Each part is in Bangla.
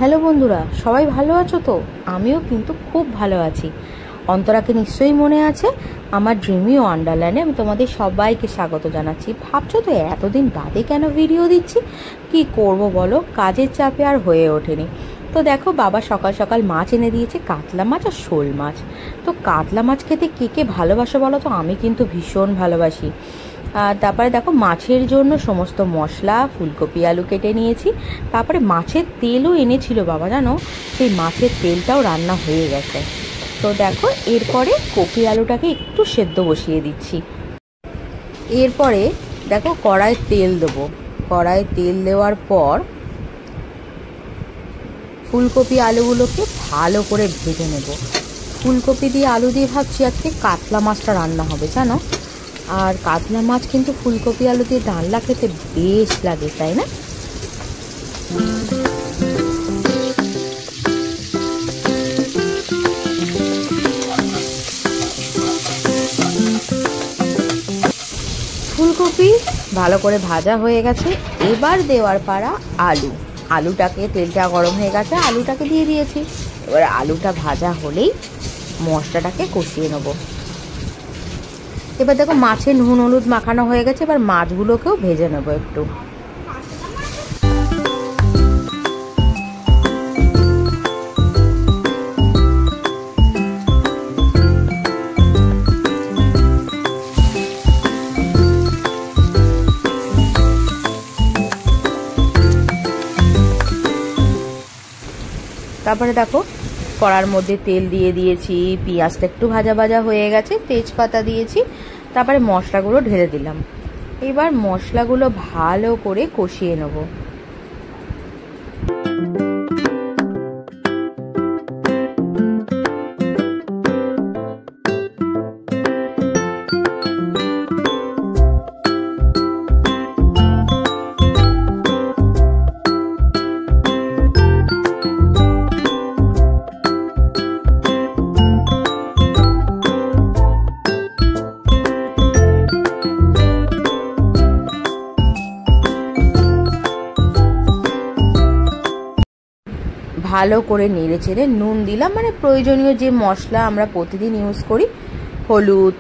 হ্যালো বন্ধুরা, সবাই ভালো আছো তো? আমিও কিন্তু খুব ভালো আছি। অন্তরাকে নিশ্চয়ই মনে আছে, আমার ড্রিমি ওয়ান্ডারল্যান্ডে আমি তোমাদের সবাইকে স্বাগত জানাচ্ছি। ভাবছো তো এতদিন বাদে কেন ভিডিও দিচ্ছি? কি করব বলো, কাজের চাপে আর হয়ে ওঠেনি। তো দেখো, বাবা সকাল সকাল মাছ এনে দিয়েছে, কাতলা মাছ আর শোল মাছ। তো কাতলা মাছ খেতে কে কে ভালোবাসো বলো তো? আমি কিন্তু ভীষণ ভালোবাসি। তারপরে দেখো, মাছের জন্য সমস্ত মশলা, ফুলকপি আলু কেটে নিয়েছি। তারপরে মাছের তেলও এনেছিল বাবা, জানো, সেই মাছের তেলটাও রান্না হয়ে গেছে। তো দেখো, এরপরে কপি আলুটাকে একটু সেদ্ধ বসিয়ে দিচ্ছি। এরপরে দেখো, কড়াইয়ে তেল দেবো। কড়াইয়ে তেল দেওয়ার পর ফুলকপি আলুগুলোকে ভালো করে ভেজে নেব। ফুলকপি দিয়ে আলু দিয়ে ভাবছি আজকে কাতলা মাছটা রান্না হবে, জানো। আর কাতলা মাছ কিন্তু ফুলকপি আলু দিয়ে ডালনা খেতে বেশ লাগে, তাই না? ফুলকপি ভালো করে ভাজা হয়ে গেছে। এবার দেওয়ার পাড়া আলু। আলুটাকে, তেলটা গরম হয়ে গেছে, আলুটাকে দিয়ে দিয়েছি। এবার আলুটা ভাজা হলেই মশলাটাকে কষিয়ে নেব। এবার দেখো, মাছে নুন হলুদ মাখানো হয়ে গেছে। এবার মাছগুলোকেও ভেজে নেব একটু। তারপরে দেখো, কড়ার মধ্যে তেল দিয়ে দিয়েছি, পেঁয়াজটা একটু ভাজা ভাজা হয়ে গেছে, তেজপাতা দিয়েছি, তারপরে মশলাগুলো ঢেলে দিলাম। এবার মশলাগুলো ভালো করে কষিয়ে নেব। ভালো করে নেড়ে চেড়ে নুন দিলাম, মানে প্রয়োজনীয় যে মশলা আমরা প্রতিদিন ইউজ করি, হলুদ,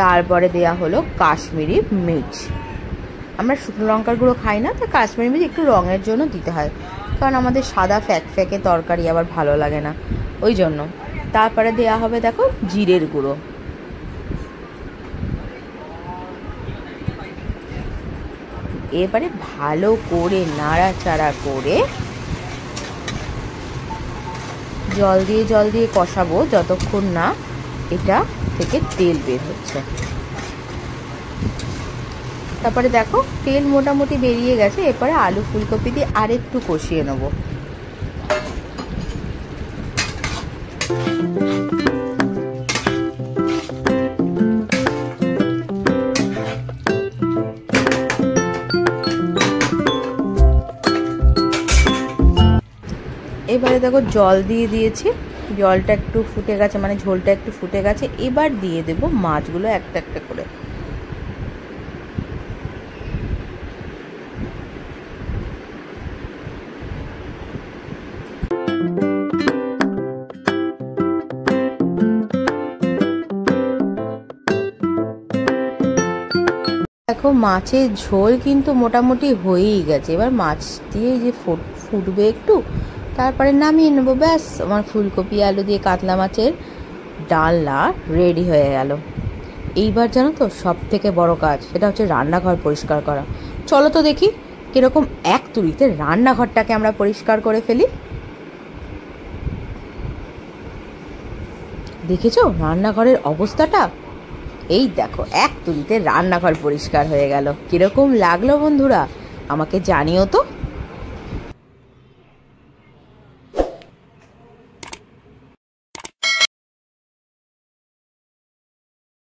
তারপরে দেয়া হলো কাশ্মীরি মির্চ। আমরা শুকনো লঙ্কার গুঁড়ো খাই না, তো কাশ্মীরি মির্চ একটু রঙের জন্য দিতে হয়, কারণ আমাদের সাদা ফ্যাকে তরকারি আবার ভালো লাগে না, ওই জন্য। তারপরে দেয়া হবে দেখো জিরের গুঁড়ো। এবারে ভালো করে নাড়াচাড়া করে জল দিয়ে কষাবো যতক্ষণ না এটা থেকে তেল বের হচ্ছে। তারপরে দেখো, তেল মোটামুটি বেরিয়ে গেছে। এরপরে আলু ফুলকপি দিয়ে আরেকটু কষিয়ে নেব। এবারে দেখো, জল দিয়ে দিয়েছি, জলটা একটু ফুটে গেছে, মানে ঝোলটা একটু ফুটে গেছে। এবার দিয়ে দেব মাছগুলো একটা একটা করে। দেখো, মাছের ঝোল কিন্তু মোটামুটি হয়েই গেছে। এবার মাছ দিয়ে যে ফুটবে একটু, তারপরে নামিয়ে নেবো। ব্যাস, আমার ফুলকপি আলু দিয়ে কাতলা মাছের ডালনা রেডি হয়ে গেল। এইবার জানো তো, সব থেকে বড় কাজ, সেটা হচ্ছে রান্নাঘর পরিষ্কার করা। চলো তো দেখি কিরকম এক তুড়িতে রান্নাঘরটাকে আমরা পরিষ্কার করে ফেলি। দেখেছো রান্নাঘরের অবস্থাটা? এই দেখো, এক তুড়িতে রান্নাঘর পরিষ্কার হয়ে গেল। কিরকম লাগলো বন্ধুরা? আমাকে জানিও তো।